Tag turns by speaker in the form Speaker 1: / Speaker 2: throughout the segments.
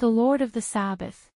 Speaker 1: the Lord of the Sabbath.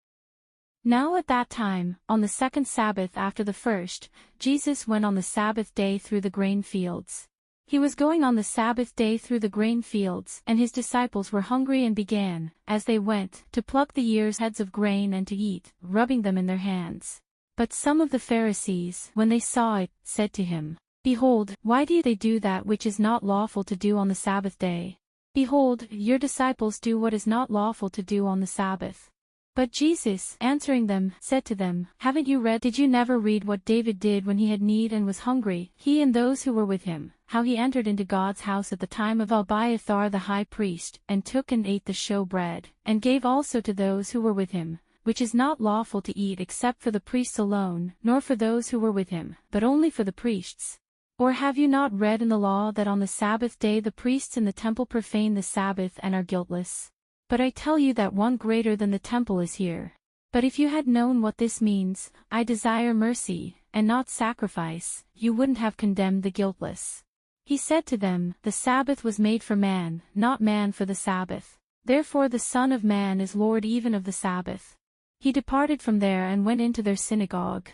Speaker 1: Now at that time, on the second Sabbath after the first, Jesus went on the Sabbath day through the grain fields. He was going on the Sabbath day through the grain fields, and his disciples were hungry and began, as they went, to pluck the ears heads of grain and to eat, rubbing them in their hands. But some of the Pharisees, when they saw it, said to him, Behold, why do they do that which is not lawful to do on the Sabbath day? Behold, your disciples do what is not lawful to do on the Sabbath. But Jesus, answering them, said to them, Haven't you read? Did you never read what David did when he had need and was hungry, he and those who were with him, how he entered into God's house at the time of Abiathar the high priest, and took and ate the show bread, and gave also to those who were with him, which is not lawful to eat except for the priests alone, nor for those who were with him, but only for the priests? Or have you not read in the law that on the Sabbath day the priests in the temple profane the Sabbath and are guiltless? But I tell you that one greater than the temple is here. But if you had known what this means, I desire mercy, and not sacrifice, you wouldn't have condemned the guiltless. He said to them, The Sabbath was made for man, not man for the Sabbath. Therefore the Son of Man is Lord even of the Sabbath. He departed from there and went into their synagogue.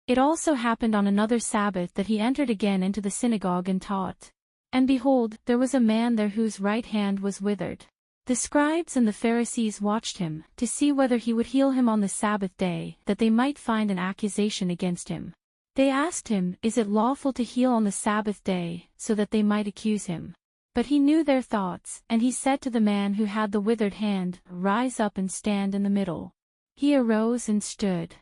Speaker 1: It also happened on another Sabbath that he entered again into the synagogue and taught. And behold, there was a man there whose right hand was withered. The scribes and the Pharisees watched him, to see whether he would heal him on the Sabbath day, that they might find an accusation against him. They asked him, Is it lawful to heal on the Sabbath day, so that they might accuse him? But he knew their thoughts, and he said to the man who had the withered hand, Rise up and stand in the middle. He arose and stood.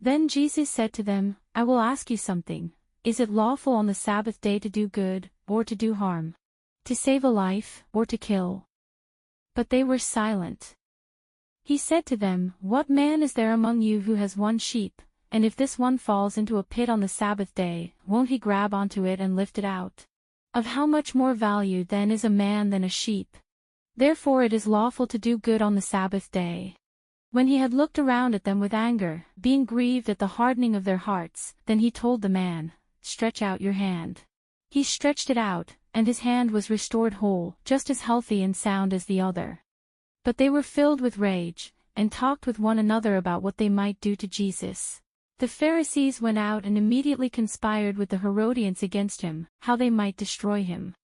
Speaker 1: Then Jesus said to them, I will ask you something. Is it lawful on the Sabbath day to do good, or to do harm? To save a life, or to kill? But they were silent. He said to them, What man is there among you who has one sheep, and if this one falls into a pit on the Sabbath day, won't he grab onto it and lift it out? Of how much more value then is a man than a sheep? Therefore it is lawful to do good on the Sabbath day. When he had looked around at them with anger, being grieved at the hardening of their hearts, then he told the man, Stretch out your hand. He stretched it out, and his hand was restored whole, just as healthy and sound as the other. But they were filled with rage, and talked with one another about what they might do to Jesus. The Pharisees went out and immediately conspired with the Herodians against him, how they might destroy him.